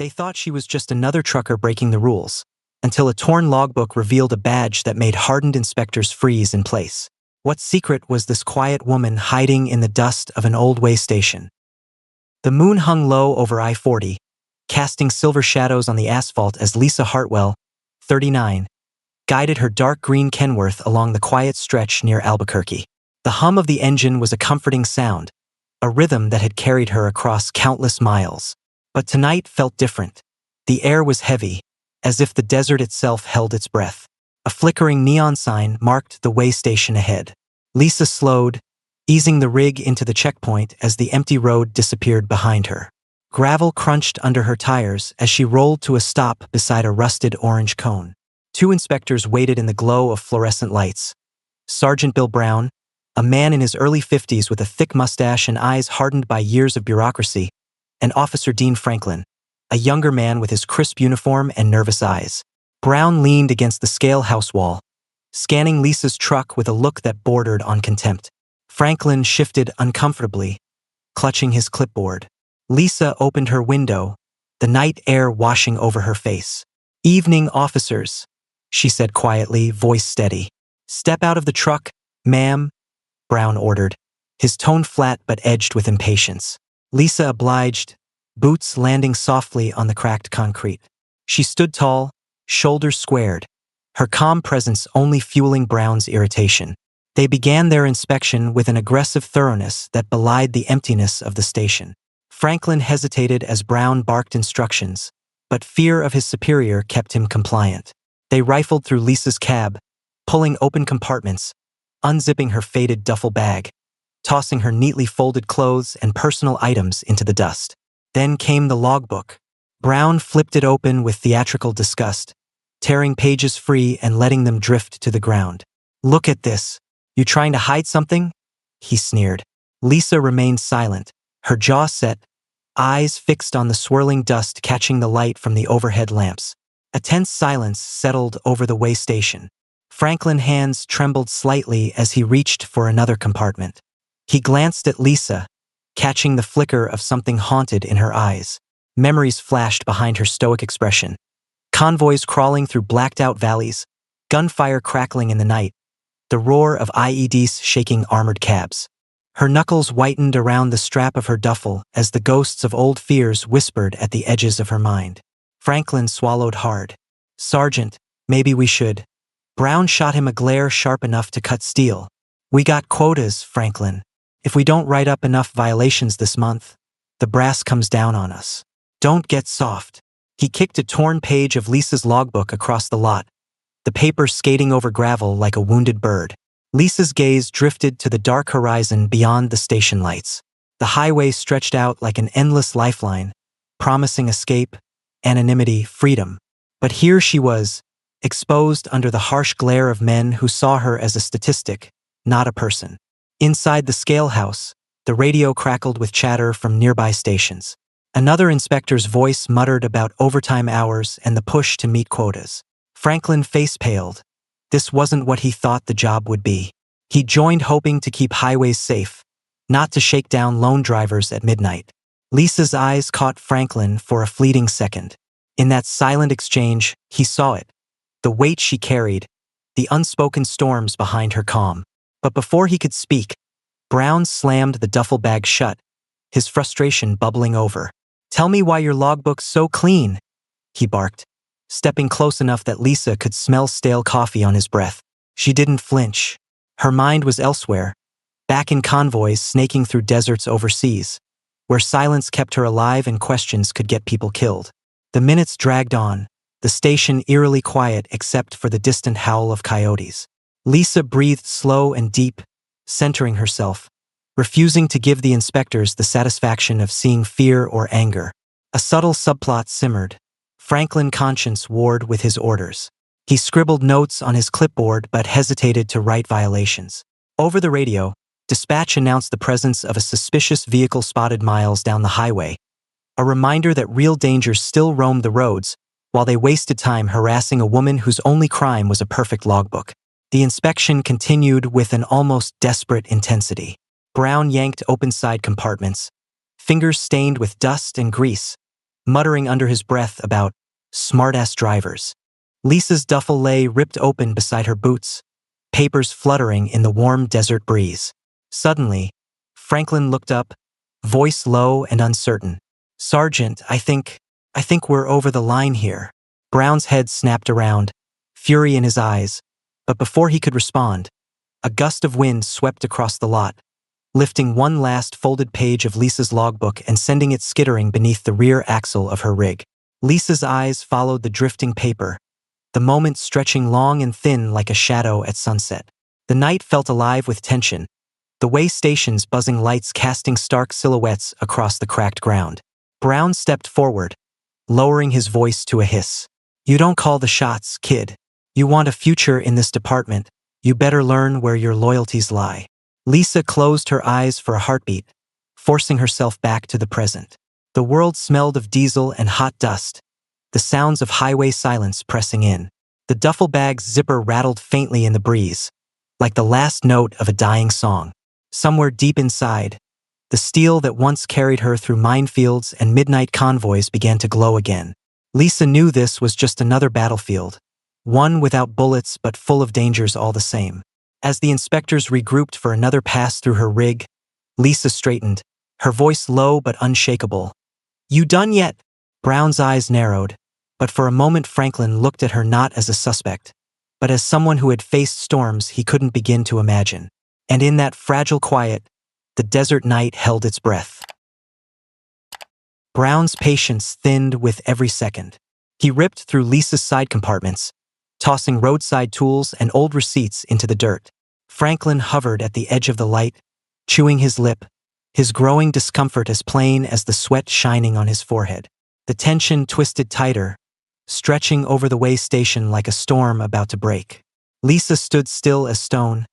They thought she was just another trucker breaking the rules, until a torn logbook revealed a badge that made hardened inspectors freeze in place. What secret was this quiet woman hiding in the dust of an old way station? The moon hung low over I-40, casting silver shadows on the asphalt as Lisa Hartwell, 39, guided her dark green Kenworth along the quiet stretch near Albuquerque. The hum of the engine was a comforting sound, a rhythm that had carried her across countless miles. But tonight felt different. The air was heavy, as if the desert itself held its breath. A flickering neon sign marked the way station ahead. Lisa slowed, easing the rig into the checkpoint as the empty road disappeared behind her. Gravel crunched under her tires as she rolled to a stop beside a rusted orange cone. Two inspectors waited in the glow of fluorescent lights. Sergeant Bill Brown, a man in his early 50s with a thick mustache and eyes hardened by years of bureaucracy, and Officer Dean Franklin, a younger man with his crisp uniform and nervous eyes. Brown leaned against the scale house wall, scanning Lisa's truck with a look that bordered on contempt. Franklin shifted uncomfortably, clutching his clipboard. Lisa opened her window, the night air washing over her face. "Evening, officers," she said quietly, voice steady. "Step out of the truck, ma'am," Brown ordered, his tone flat but edged with impatience. Lisa obliged, boots landing softly on the cracked concrete. She stood tall, shoulders squared, her calm presence only fueling Brown's irritation. They began their inspection with an aggressive thoroughness that belied the emptiness of the station. Franklin hesitated as Brown barked instructions, but fear of his superior kept him compliant. They rifled through Lisa's cab, pulling open compartments, unzipping her faded duffel bag, tossing her neatly folded clothes and personal items into the dust. Then came the logbook. Brown flipped it open with theatrical disgust, tearing pages free and letting them drift to the ground. "Look at this. You trying to hide something?" he sneered. Lisa remained silent, her jaw set, eyes fixed on the swirling dust catching the light from the overhead lamps. A tense silence settled over the way station. Franklin's hands trembled slightly as he reached for another compartment. He glanced at Lisa, catching the flicker of something haunted in her eyes. Memories flashed behind her stoic expression. Convoys crawling through blacked-out valleys, gunfire crackling in the night, the roar of IEDs shaking armored cabs. Her knuckles whitened around the strap of her duffel as the ghosts of old fears whispered at the edges of her mind. Franklin swallowed hard. "Sergeant, maybe we should." Brown shot him a glare sharp enough to cut steel. "We got quotas, Franklin. If we don't write up enough violations this month, the brass comes down on us. Don't get soft." He kicked a torn page of Lisa's logbook across the lot, the paper skating over gravel like a wounded bird. Lisa's gaze drifted to the dark horizon beyond the station lights. The highway stretched out like an endless lifeline, promising escape, anonymity, freedom. But here she was, exposed under the harsh glare of men who saw her as a statistic, not a person. Inside the scale house, the radio crackled with chatter from nearby stations. Another inspector's voice muttered about overtime hours and the push to meet quotas. Franklin face paled. This wasn't what he thought the job would be. He joined hoping to keep highways safe, not to shake down lone drivers at midnight. Lisa's eyes caught Franklin for a fleeting second. In that silent exchange, he saw it. The weight she carried, the unspoken storms behind her calm. But before he could speak, Brown slammed the duffel bag shut, his frustration bubbling over. "Tell me why your logbook's so clean," he barked, stepping close enough that Lisa could smell stale coffee on his breath. She didn't flinch. Her mind was elsewhere, back in convoys snaking through deserts overseas, where silence kept her alive and questions could get people killed. The minutes dragged on, the station eerily quiet except for the distant howl of coyotes. Lisa breathed slow and deep, centering herself, refusing to give the inspectors the satisfaction of seeing fear or anger. A subtle subplot simmered. Franklin conscience warred with his orders. He scribbled notes on his clipboard but hesitated to write violations. Over the radio, dispatch announced the presence of a suspicious vehicle spotted miles down the highway, a reminder that real dangers still roamed the roads, while they wasted time harassing a woman whose only crime was a perfect logbook. The inspection continued with an almost desperate intensity. Brown yanked open side compartments, fingers stained with dust and grease, muttering under his breath about smart-ass drivers. Lisa's duffel lay ripped open beside her boots, papers fluttering in the warm desert breeze. Suddenly, Franklin looked up, voice low and uncertain. "Sergeant, I think we're over the line here." Brown's head snapped around, fury in his eyes, but before he could respond, a gust of wind swept across the lot, lifting one last folded page of Lisa's logbook and sending it skittering beneath the rear axle of her rig. Lisa's eyes followed the drifting paper, the moment stretching long and thin like a shadow at sunset. The night felt alive with tension, the way station's buzzing lights casting stark silhouettes across the cracked ground. Brown stepped forward, lowering his voice to a hiss. "You don't call the shots, kid. You want a future in this department, you better learn where your loyalties lie." Lisa closed her eyes for a heartbeat, forcing herself back to the present. The world smelled of diesel and hot dust, the sounds of highway silence pressing in. The duffel bag's zipper rattled faintly in the breeze, like the last note of a dying song. Somewhere deep inside, the steel that once carried her through minefields and midnight convoys began to glow again. Lisa knew this was just another battlefield, one without bullets but full of dangers all the same. As the inspectors regrouped for another pass through her rig, Lisa straightened, her voice low but unshakable. "You done yet?" Brown's eyes narrowed, but for a moment Franklin looked at her not as a suspect, but as someone who had faced storms he couldn't begin to imagine. And in that fragile quiet, the desert night held its breath. Brown's patience thinned with every second. He ripped through Lisa's side compartments, tossing roadside tools and old receipts into the dirt. Franklin hovered at the edge of the light, chewing his lip, his growing discomfort as plain as the sweat shining on his forehead. The tension twisted tighter, stretching over the way station like a storm about to break. Lisa stood still as stone,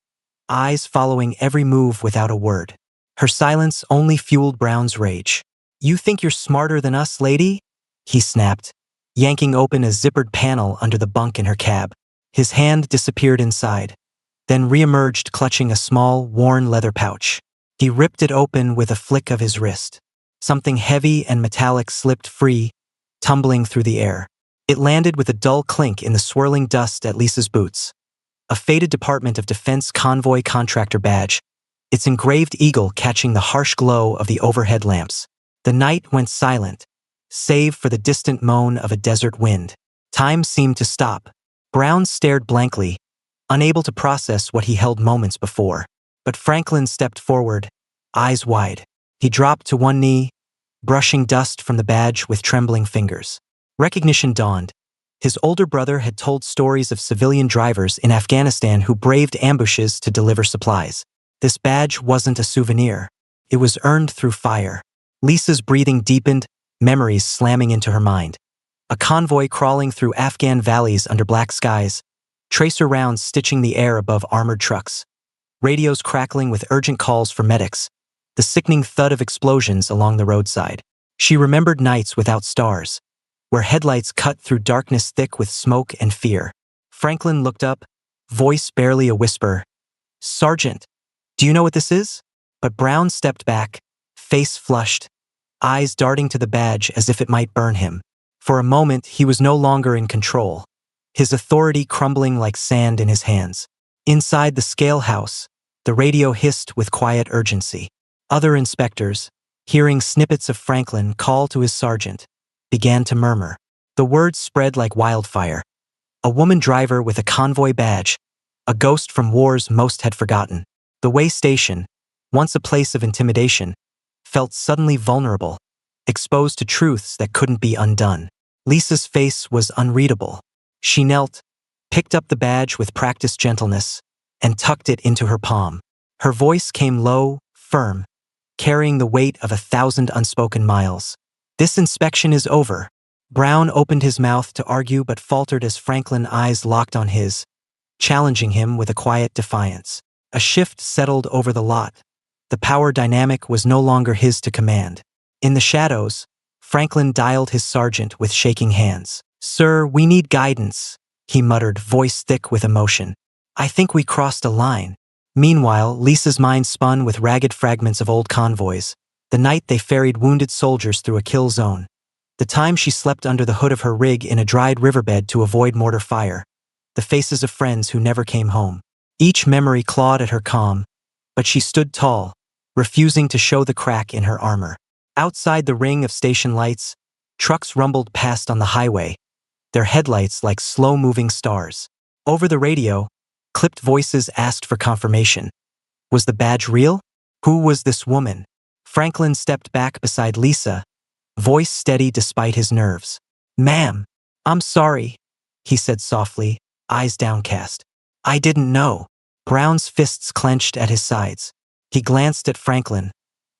eyes following every move without a word. Her silence only fueled Brown's rage. "You think you're smarter than us, lady?" he snapped, yanking open a zippered panel under the bunk in her cab. His hand disappeared inside, then reemerged clutching a small, worn leather pouch. He ripped it open with a flick of his wrist. Something heavy and metallic slipped free, tumbling through the air. It landed with a dull clink in the swirling dust at Lisa's boots. A faded Department of Defense convoy contractor badge, its engraved eagle catching the harsh glow of the overhead lamps. The night went silent, save for the distant moan of a desert wind. Time seemed to stop. Brown stared blankly, unable to process what he held moments before. But Franklin stepped forward, eyes wide. He dropped to one knee, brushing dust from the badge with trembling fingers. Recognition dawned. His older brother had told stories of civilian drivers in Afghanistan who braved ambushes to deliver supplies. This badge wasn't a souvenir. It was earned through fire. Lisa's breathing deepened, memories slamming into her mind. A convoy crawling through Afghan valleys under black skies, tracer rounds stitching the air above armored trucks. Radios crackling with urgent calls for medics, the sickening thud of explosions along the roadside. She remembered nights without stars, where headlights cut through darkness thick with smoke and fear. Franklin looked up, voice barely a whisper. "Sergeant, do you know what this is?" But Brown stepped back, face flushed, eyes darting to the badge as if it might burn him. For a moment, he was no longer in control, his authority crumbling like sand in his hands. Inside the scale house, the radio hissed with quiet urgency. Other inspectors, hearing snippets of Franklin call to his sergeant, began to murmur. The word spread like wildfire. A woman driver with a convoy badge, a ghost from wars most had forgotten. The way station, once a place of intimidation, felt suddenly vulnerable, exposed to truths that couldn't be undone. Lisa's face was unreadable. She knelt, picked up the badge with practiced gentleness, and tucked it into her palm. Her voice came low, firm, carrying the weight of 1,000 unspoken miles. "This inspection is over." Brown opened his mouth to argue but faltered as Franklin's eyes locked on his, challenging him with a quiet defiance. A shift settled over the lot. The power dynamic was no longer his to command. In the shadows, Franklin dialed his sergeant with shaking hands. "Sir, we need guidance," he muttered, voice thick with emotion. "I think we crossed a line." Meanwhile, Lisa's mind spun with ragged fragments of old convoys, the night they ferried wounded soldiers through a kill zone, The time she slept under the hood of her rig in a dried riverbed to avoid mortar fire. The faces of friends who never came home. Each memory clawed at her calm, but she stood tall, refusing to show the crack in her armor. Outside the ring of station lights, trucks rumbled past on the highway, their headlights like slow-moving stars. Over the radio, clipped voices asked for confirmation. Was the badge real? Who was this woman? Franklin stepped back beside Lisa, voice steady despite his nerves. "Ma'am, I'm sorry," he said softly, eyes downcast. "I didn't know." Brown's fists clenched at his sides. He glanced at Franklin,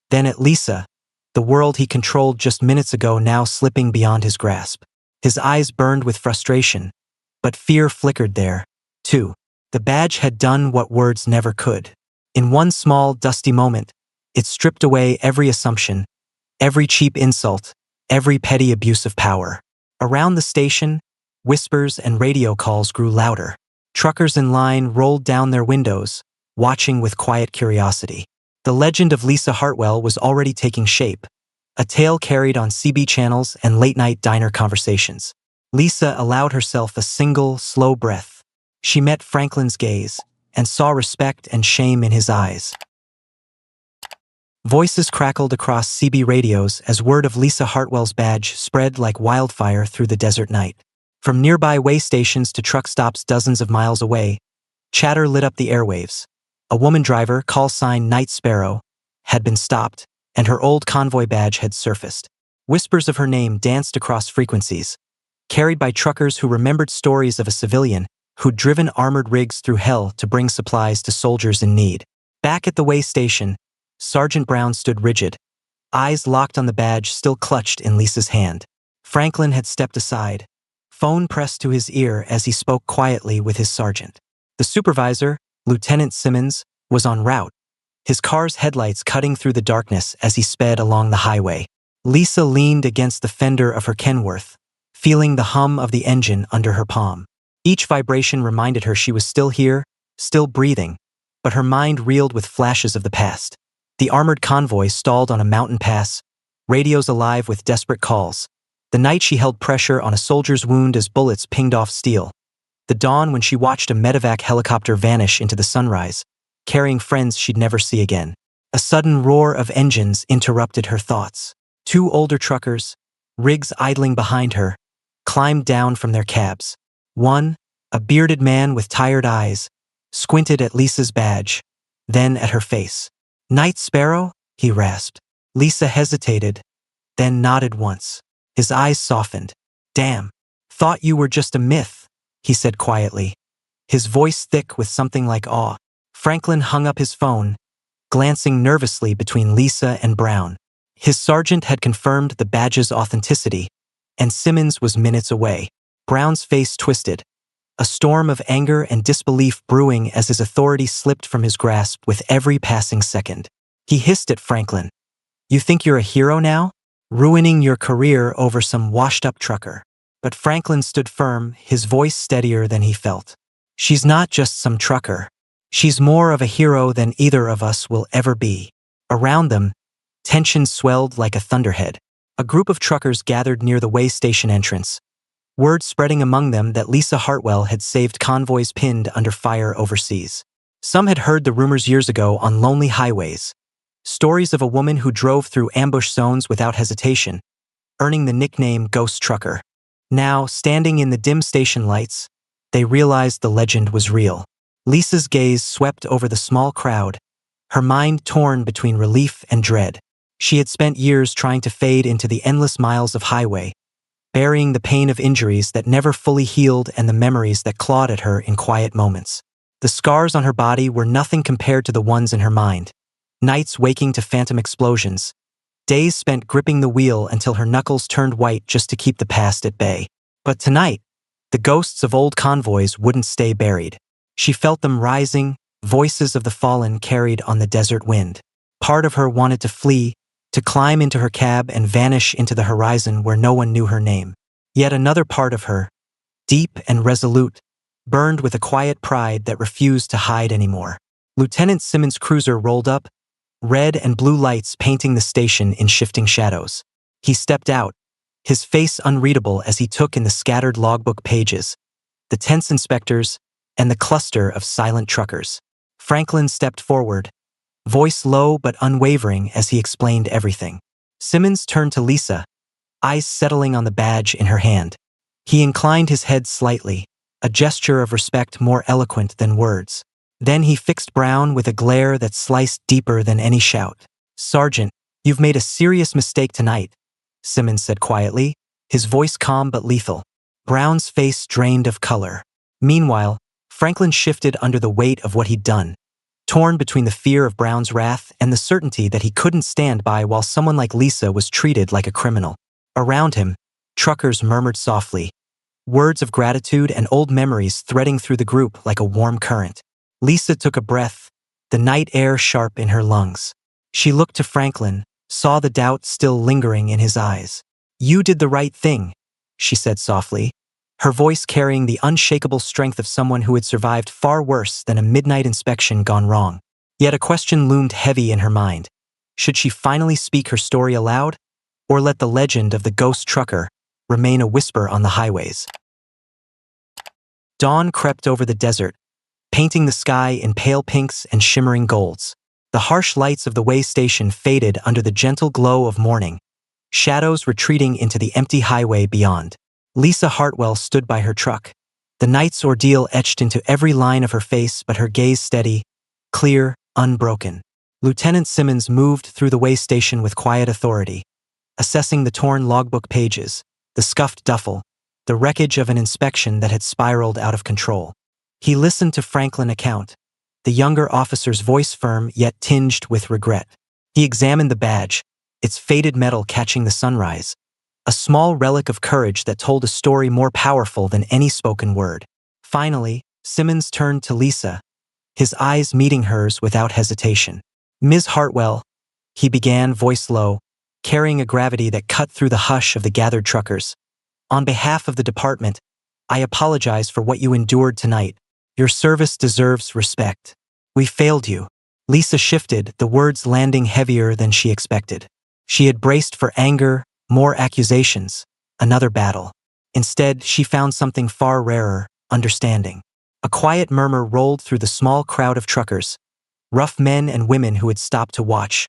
then at Lisa, the world he controlled just minutes ago now slipping beyond his grasp. His eyes burned with frustration, but fear flickered there, too. The badge had done what words never could. In one small, dusty moment, it stripped away every assumption, every cheap insult, every petty abuse of power. Around the station, whispers and radio calls grew louder. Truckers in line rolled down their windows, watching with quiet curiosity. The legend of Lisa Hartwell was already taking shape, a tale carried on CB channels and late-night diner conversations. Lisa allowed herself a single, slow breath. She met Franklin's gaze and saw respect and shame in his eyes. Voices crackled across CB radios as word of Lisa Hartwell's badge spread like wildfire through the desert night. From nearby way stations to truck stops dozens of miles away, chatter lit up the airwaves. A woman driver, call sign Night Sparrow, had been stopped, and her old convoy badge had surfaced. Whispers of her name danced across frequencies, carried by truckers who remembered stories of a civilian who'd driven armored rigs through hell to bring supplies to soldiers in need. Back at the way station, Sergeant Brown stood rigid, eyes locked on the badge still clutched in Lisa's hand. Franklin had stepped aside, phone pressed to his ear as he spoke quietly with his sergeant. The supervisor, Lieutenant Simmons, was en route, his car's headlights cutting through the darkness as he sped along the highway. Lisa leaned against the fender of her Kenworth, feeling the hum of the engine under her palm. Each vibration reminded her she was still here, still breathing, but her mind reeled with flashes of the past. The armored convoy stalled on a mountain pass, radios alive with desperate calls. The night she held pressure on a soldier's wound as bullets pinged off steel. The dawn when she watched a medevac helicopter vanish into the sunrise, carrying friends she'd never see again. A sudden roar of engines interrupted her thoughts. Two older truckers, rigs idling behind her, climbed down from their cabs. One, a bearded man with tired eyes, squinted at Lisa's badge, then at her face. "Night Sparrow?" he rasped. Lisa hesitated, then nodded once. His eyes softened. "Damn, thought you were just a myth," he said quietly, his voice thick with something like awe. Franklin hung up his phone, glancing nervously between Lisa and Brown. His sergeant had confirmed the badge's authenticity, and Simmons was minutes away. Brown's face twisted, a storm of anger and disbelief brewing as his authority slipped from his grasp with every passing second. He hissed at Franklin. "You think you're a hero now? Ruining your career over some washed-up trucker." But Franklin stood firm, his voice steadier than he felt. "She's not just some trucker. She's more of a hero than either of us will ever be." Around them, tension swelled like a thunderhead. A group of truckers gathered near the way station entrance, word spreading among them that Lisa Hartwell had saved convoys pinned under fire overseas. Some had heard the rumors years ago on lonely highways, stories of a woman who drove through ambush zones without hesitation, earning the nickname Ghost Trucker. Now, standing in the dim station lights, they realized the legend was real. Lisa's gaze swept over the small crowd, her mind torn between relief and dread. She had spent years trying to fade into the endless miles of highway, burying the pain of injuries that never fully healed and the memories that clawed at her in quiet moments. The scars on her body were nothing compared to the ones in her mind. Nights waking to phantom explosions, days spent gripping the wheel until her knuckles turned white just to keep the past at bay. But tonight, the ghosts of old convoys wouldn't stay buried. She felt them rising, voices of the fallen carried on the desert wind. Part of her wanted to flee, to climb into her cab and vanish into the horizon where no one knew her name. Yet another part of her, deep and resolute, burned with a quiet pride that refused to hide anymore. Lieutenant Simmons' cruiser rolled up, red and blue lights painting the station in shifting shadows. He stepped out, his face unreadable as he took in the scattered logbook pages, the tense inspectors, and the cluster of silent truckers. Franklin stepped forward, voice low but unwavering as he explained everything. Simmons turned to Lisa, eyes settling on the badge in her hand. He inclined his head slightly, a gesture of respect more eloquent than words. Then he fixed Brown with a glare that sliced deeper than any shout. "Sergeant, you've made a serious mistake tonight," Simmons said quietly, his voice calm but lethal. Brown's face drained of color. Meanwhile, Franklin shifted under the weight of what he'd done, torn between the fear of Brown's wrath and the certainty that he couldn't stand by while someone like Lisa was treated like a criminal. Around him, truckers murmured softly, words of gratitude and old memories threading through the group like a warm current. Lisa took a breath, the night air sharp in her lungs. She looked to Franklin, saw the doubt still lingering in his eyes. "You did the right thing," she said softly, her voice carrying the unshakable strength of someone who had survived far worse than a midnight inspection gone wrong. Yet a question loomed heavy in her mind. Should she finally speak her story aloud, or let the legend of the ghost trucker remain a whisper on the highways? Dawn crept over the desert, painting the sky in pale pinks and shimmering golds. The harsh lights of the way station faded under the gentle glow of morning, shadows retreating into the empty highway beyond. Lisa Hartwell stood by her truck, the night's ordeal etched into every line of her face but her gaze steady, clear, unbroken. Lieutenant Simmons moved through the way station with quiet authority, assessing the torn logbook pages, the scuffed duffel, the wreckage of an inspection that had spiraled out of control. He listened to Franklin's account, the younger officer's voice firm yet tinged with regret. He examined the badge, its faded metal catching the sunrise, a small relic of courage that told a story more powerful than any spoken word. Finally, Simmons turned to Lisa, his eyes meeting hers without hesitation. "Ms. Hartwell," he began, voice low, carrying a gravity that cut through the hush of the gathered truckers. "On behalf of the department, I apologize for what you endured tonight. Your service deserves respect. We failed you." Lisa shifted, the words landing heavier than she expected. She had braced for anger, more accusations, another battle. Instead, she found something far rarer, understanding. A quiet murmur rolled through the small crowd of truckers, rough men and women who had stopped to watch,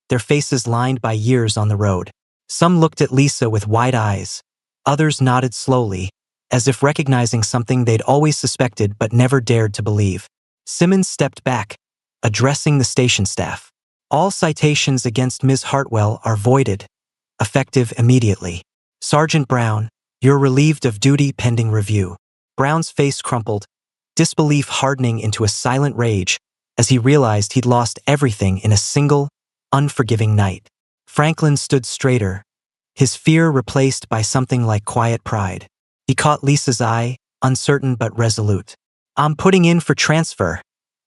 their faces lined by years on the road. Some looked at Lisa with wide eyes, others nodded slowly, as if recognizing something they'd always suspected but never dared to believe. Simmons stepped back, addressing the station staff. "All citations against Ms. Hartwell are voided, effective immediately. Sergeant Brown, you're relieved of duty pending review." Brown's face crumpled, disbelief hardening into a silent rage as he realized he'd lost everything in a single, unforgiving night. Franklin stood straighter, his fear replaced by something like quiet pride. He caught Lisa's eye, uncertain but resolute. "I'm putting in for transfer,"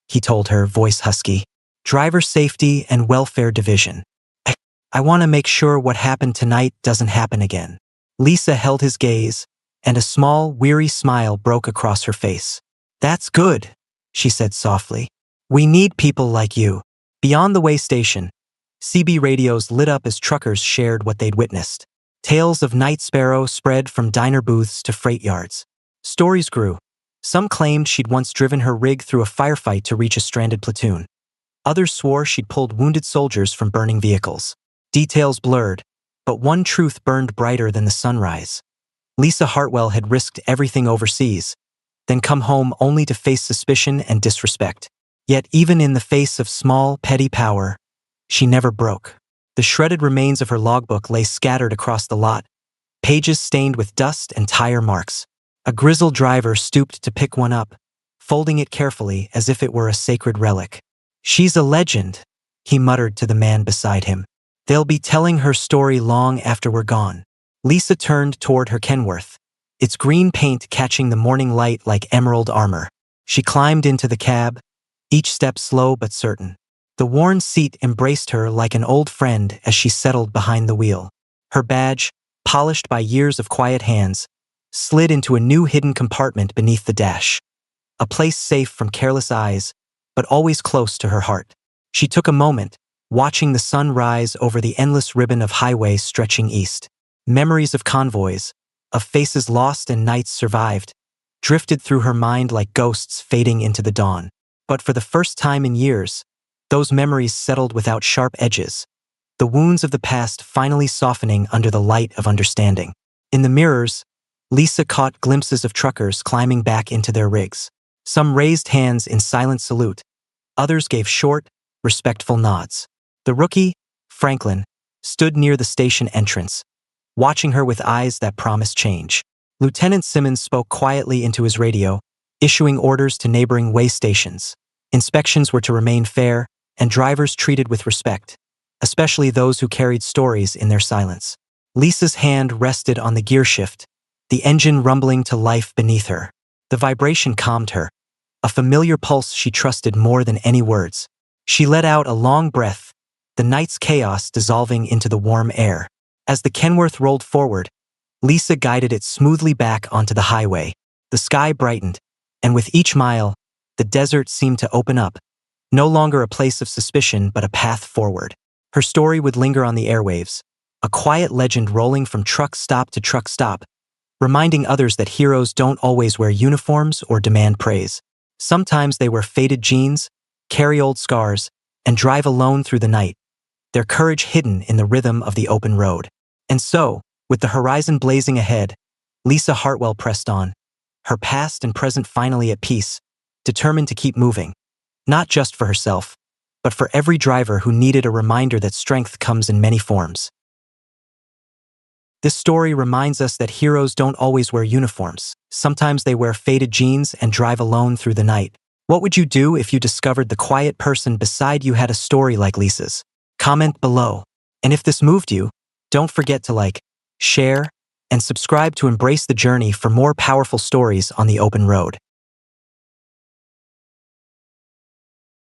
he told her, voice husky. "Driver Safety and Welfare Division. I want to make sure what happened tonight doesn't happen again." Lisa held his gaze, and a small, weary smile broke across her face. "That's good," she said softly. "We need people like you." Beyond the way station, CB radios lit up as truckers shared what they'd witnessed. Tales of Night Sparrow spread from diner booths to freight yards. Stories grew. Some claimed she'd once driven her rig through a firefight to reach a stranded platoon. Others swore she'd pulled wounded soldiers from burning vehicles. Details blurred, but one truth burned brighter than the sunrise. Lisa Hartwell had risked everything overseas, then come home only to face suspicion and disrespect. Yet even in the face of small, petty power, she never broke. The shredded remains of her logbook lay scattered across the lot, pages stained with dust and tire marks. A grizzled driver stooped to pick one up, folding it carefully as if it were a sacred relic. "She's a legend," he muttered to the man beside him. "They'll be telling her story long after we're gone." Lisa turned toward her Kenworth, its green paint catching the morning light like emerald armor. She climbed into the cab, each step slow but certain. The worn seat embraced her like an old friend as she settled behind the wheel. Her badge, polished by years of quiet hands, slid into a new hidden compartment beneath the dash. A place safe from careless eyes, but always close to her heart. She took a moment, watching the sun rise over the endless ribbon of highway stretching east. Memories of convoys, of faces lost and nights survived, drifted through her mind like ghosts fading into the dawn. But for the first time in years, those memories settled without sharp edges, the wounds of the past finally softening under the light of understanding. In the mirrors, Lisa caught glimpses of truckers climbing back into their rigs. Some raised hands in silent salute, others gave short, respectful nods. The rookie, Franklin, stood near the station entrance, watching her with eyes that promised change. Lieutenant Simmons spoke quietly into his radio, issuing orders to neighboring way stations. Inspections were to remain fair, and drivers treated with respect, especially those who carried stories in their silence. Lisa's hand rested on the gear shift, the engine rumbling to life beneath her. The vibration calmed her, a familiar pulse she trusted more than any words. She let out a long breath, the night's chaos dissolving into the warm air. As the Kenworth rolled forward, Lisa guided it smoothly back onto the highway. The sky brightened, and with each mile, the desert seemed to open up, no longer a place of suspicion but a path forward. Her story would linger on the airwaves, a quiet legend rolling from truck stop to truck stop, reminding others that heroes don't always wear uniforms or demand praise. Sometimes they wear faded jeans, carry old scars, and drive alone through the night, their courage hidden in the rhythm of the open road. And so, with the horizon blazing ahead, Lisa Hartwell pressed on, her past and present finally at peace, determined to keep moving, not just for herself, but for every driver who needed a reminder that strength comes in many forms. This story reminds us that heroes don't always wear uniforms. Sometimes they wear faded jeans and drive alone through the night. What would you do if you discovered the quiet person beside you had a story like Lisa's? Comment below. And if this moved you, don't forget to like, share, and subscribe to embrace the journey for more powerful stories on the open road.